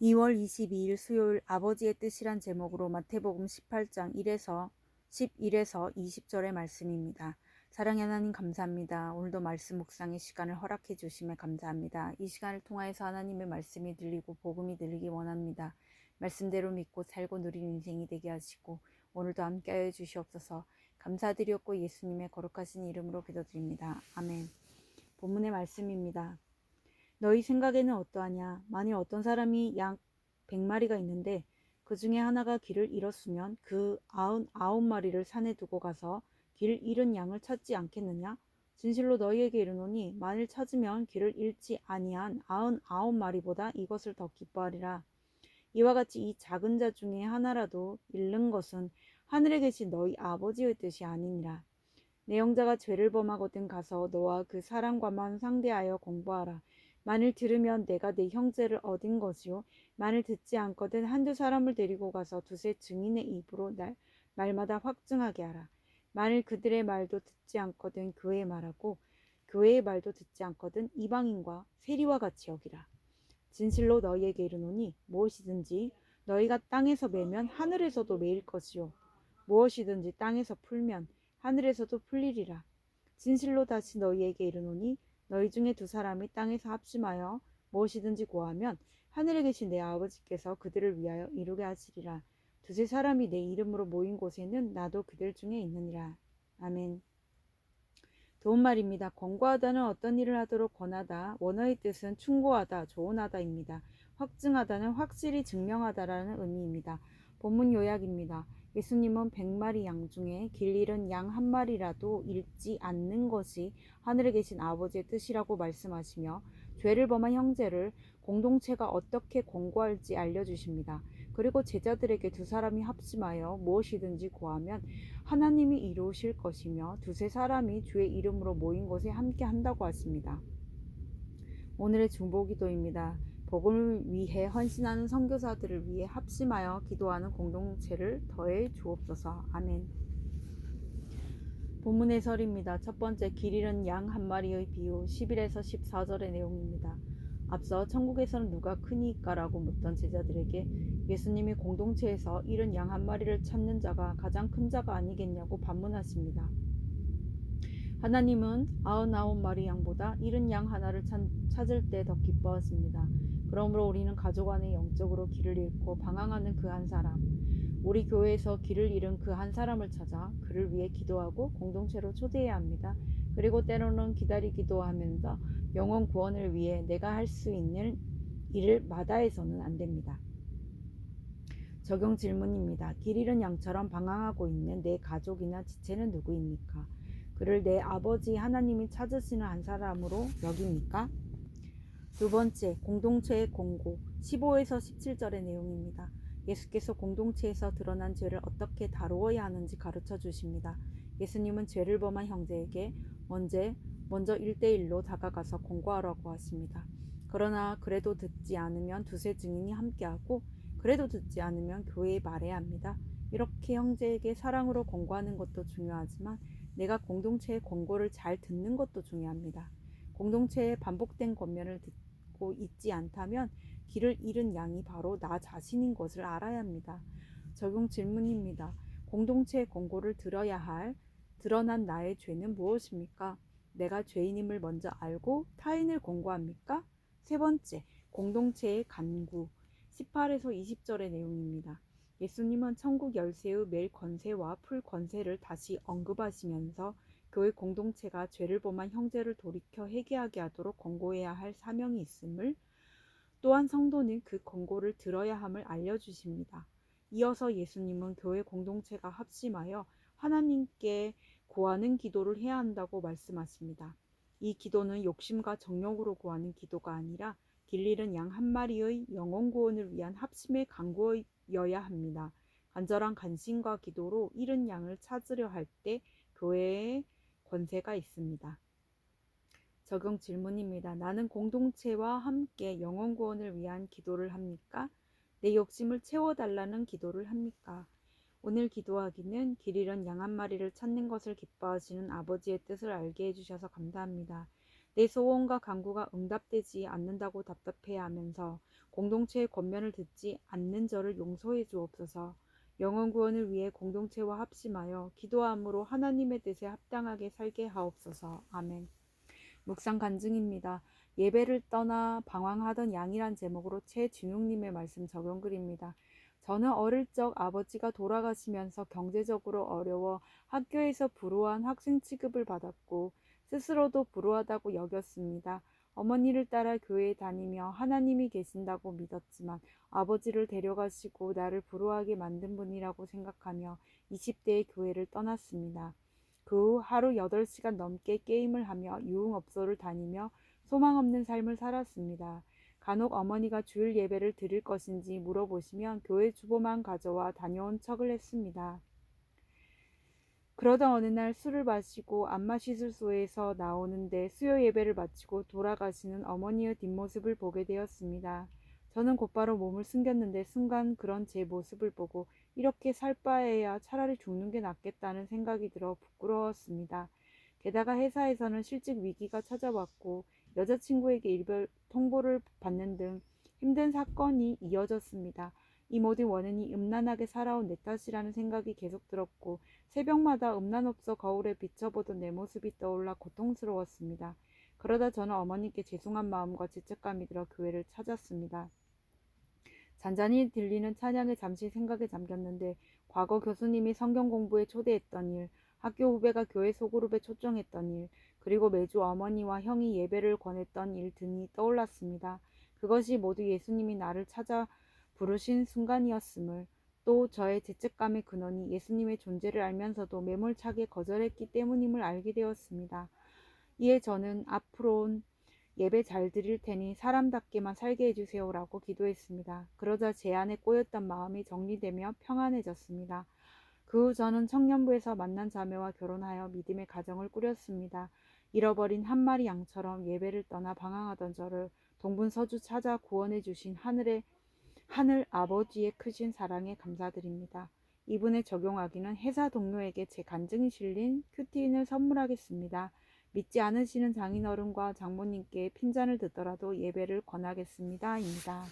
2월 22일 수요일 아버지의 뜻이란 제목으로 마태복음 18장 11에서 20절의 말씀입니다. 사랑의 하나님 감사합니다. 오늘도 말씀 묵상의 시간을 허락해 주심에 감사합니다. 이 시간을 통하여서 하나님의 말씀이 들리고 복음이 들리기 원합니다. 말씀대로 믿고 살고 누리는 인생이 되게 하시고 오늘도 함께하여 주시옵소서. 감사드렸고 예수님의 거룩하신 이름으로 기도드립니다. 아멘. 본문의 말씀입니다. 너희 생각에는 어떠하냐? 만일 어떤 사람이 양 100마리가 있는데 그 중에 하나가 길을 잃었으면 그 99마리를 산에 두고 가서 길 잃은 양을 찾지 않겠느냐? 진실로 너희에게 이르노니 만일 찾으면 길을 잃지 아니한 99마리보다 이것을 더 기뻐하리라. 이와 같이 이 작은 자 중에 하나라도 잃는 것은 하늘에 계신 너희 아버지의 뜻이 아니니라. 내 형제가 죄를 범하거든 가서 너와 그 사람과만 상대하여 공부하라. 만일 들으면 내가 내 형제를 얻은 것이요 만일 듣지 않거든 한두 사람을 데리고 가서 두세 증인의 입으로 말마다 확증하게 하라. 만일 그들의 말도 듣지 않거든 교회의 말하고 교회의 말도 듣지 않거든 이방인과 세리와 같이 여기라. 진실로 너희에게 이르노니 무엇이든지 너희가 땅에서 매면 하늘에서도 매일 것이요 무엇이든지 땅에서 풀면 하늘에서도 풀리리라. 진실로 다시 너희에게 이르노니 너희 중에 두 사람이 땅에서 합심하여 무엇이든지 구하면 하늘에 계신 내 아버지께서 그들을 위하여 이루게 하시리라. 두세 사람이 내 이름으로 모인 곳에는 나도 그들 중에 있느니라. 아멘. 좋은 말입니다. 권고하다는 어떤 일을 하도록 권하다, 원어의 뜻은 충고하다, 조언하다입니다. 확증하다는 확실히 증명하다라는 의미입니다. 본문 요약입니다. 예수님은 100마리 양 중에 길 잃은 양 한 마리라도 잃지 않는 것이 하늘에 계신 아버지의 뜻이라고 말씀하시며 죄를 범한 형제를 공동체가 어떻게 권고할지 알려주십니다. 그리고 제자들에게 두 사람이 합심하여 무엇이든지 구하면 하나님이 이루실 것이며 두세 사람이 주의 이름으로 모인 곳에 함께 한다고 하십니다. 오늘의 중보기도입니다. 복음을 위해 헌신하는 선교사들을 위해 합심하여 기도하는 공동체를 더해 주옵소서. 아멘. 본문 해설입니다. 첫 번째, 길 잃은 양 한 마리의 비유 11에서 14절의 내용입니다. 앞서 천국에서는 누가 크니까라고 묻던 제자들에게 예수님이 공동체에서 잃은 양 한 마리를 찾는 자가 가장 큰 자가 아니겠냐고 반문하십니다. 하나님은 99마리 양보다 잃은 양 하나를 찾을 때 더 기뻐하십니다. 그러므로 우리는 가족 안에 영적으로 길을 잃고 방황하는 그 한 사람, 우리 교회에서 길을 잃은 그 한 사람을 찾아 그를 위해 기도하고 공동체로 초대해야 합니다. 그리고 때로는 기다리기도 하면서 영혼 구원을 위해 내가 할 수 있는 일을 마다해서는 안 됩니다. 적용 질문입니다. 길 잃은 양처럼 방황하고 있는 내 가족이나 지체는 누구입니까? 그를 내 아버지 하나님이 찾으시는 한 사람으로 여깁니까? 두 번째, 공동체의 공고 15에서 17절의 내용입니다. 예수께서 공동체에서 드러난 죄를 어떻게 다루어야 하는지 가르쳐 주십니다. 예수님은 죄를 범한 형제에게 먼저 1대1로 다가가서 공고하라고 하십니다. 그러나 그래도 듣지 않으면 두세 증인이 함께하고 그래도 듣지 않으면 교회에 말해야 합니다. 이렇게 형제에게 사랑으로 권고하는 것도 중요하지만 내가 공동체의 권고를 잘 듣는 것도 중요합니다. 공동체의 반복된 권면을 듣고 있지 않다면 길을 잃은 양이 바로 나 자신인 것을 알아야 합니다. 적용 질문입니다. 공동체의 권고를 들어야 할 드러난 나의 죄는 무엇입니까? 내가 죄인임을 먼저 알고 타인을 권고합니까? 세 번째, 공동체의 간구 18에서 20절의 내용입니다. 예수님은 천국 열쇠의 멜 권세와 풀 권세를 다시 언급하시면서 교회 공동체가 죄를 범한 형제를 돌이켜 회개하게 하도록 권고해야 할 사명이 있음을, 또한 성도는 그 권고를 들어야 함을 알려주십니다. 이어서 예수님은 교회 공동체가 합심하여 하나님께 구하는 기도를 해야 한다고 말씀하십니다. 이 기도는 욕심과 정욕으로 구하는 기도가 아니라 길 잃은 양 한 마리의 영혼 구원을 위한 합심의 간구여야 합니다. 간절한 간신과 기도로 잃은 양을 찾으려 할 때 교회의 권세가 있습니다. 적용 질문입니다. 나는 공동체와 함께 영혼 구원을 위한 기도를 합니까? 내 욕심을 채워달라는 기도를 합니까? 오늘 기도하기는 길 잃은 양 한 마리를 찾는 것을 기뻐하시는 아버지의 뜻을 알게 해주셔서 감사합니다. 내 소원과 간구가 응답되지 않는다고 답답해하면서 공동체의 권면을 듣지 않는 저를 용서해 주옵소서. 영혼 구원을 위해 공동체와 합심하여 기도함으로 하나님의 뜻에 합당하게 살게 하옵소서. 아멘. 묵상 간증입니다. 예배를 떠나 방황하던 양이란 제목으로 최진웅님의 말씀 적용글입니다. 저는 어릴 적 아버지가 돌아가시면서 경제적으로 어려워 학교에서 불우한 학생 취급을 받았고 스스로도 불우하다고 여겼습니다. 어머니를 따라 교회에 다니며 하나님이 계신다고 믿었지만 아버지를 데려가시고 나를 불우하게 만든 분이라고 생각하며 20대에 교회를 떠났습니다. 그 후 하루 8시간 넘게 게임을 하며 유흥업소를 다니며 소망 없는 삶을 살았습니다. 간혹 어머니가 주일 예배를 드릴 것인지 물어보시면 교회 주보만 가져와 다녀온 척을 했습니다. 그러던 어느 날 술을 마시고 안마시술소에서 나오는데 수요 예배를 마치고 돌아가시는 어머니의 뒷모습을 보게 되었습니다. 저는 곧바로 몸을 숨겼는데 순간 그런 제 모습을 보고 이렇게 살 바에야 차라리 죽는 게 낫겠다는 생각이 들어 부끄러웠습니다. 게다가 회사에서는 실직 위기가 찾아왔고 여자친구에게 이별 통보를 받는 등 힘든 사건이 이어졌습니다. 이 모든 원인이 음란하게 살아온 내 탓이라는 생각이 계속 들었고 새벽마다 음란업소 거울에 비춰보던 내 모습이 떠올라 고통스러웠습니다. 그러다 저는 어머니께 죄송한 마음과 죄책감이 들어 교회를 찾았습니다. 잔잔히 들리는 찬양에 잠시 생각에 잠겼는데 과거 교수님이 성경 공부에 초대했던 일, 학교 후배가 교회 소그룹에 초청했던 일, 그리고 매주 어머니와 형이 예배를 권했던 일 등이 떠올랐습니다. 그것이 모두 예수님이 나를 찾아 부르신 순간이었음을, 또 저의 죄책감의 근원이 예수님의 존재를 알면서도 매몰차게 거절했기 때문임을 알게 되었습니다. 이에 저는 앞으로는 예배 잘 드릴 테니 사람답게만 살게 해주세요라고 기도했습니다. 그러자 제 안에 꼬였던 마음이 정리되며 평안해졌습니다. 그 후 저는 청년부에서 만난 자매와 결혼하여 믿음의 가정을 꾸렸습니다. 잃어버린 한 마리 양처럼 예배를 떠나 방황하던 저를 동분서주 찾아 구원해 주신 하늘 아버지의 크신 사랑에 감사드립니다. 이분에 적용하기는 회사 동료에게 제 간증이 실린 큐티인을 선물하겠습니다. 믿지 않으시는 장인어른과 장모님께 핀잔을 듣더라도 예배를 권하겠습니다. 입니다.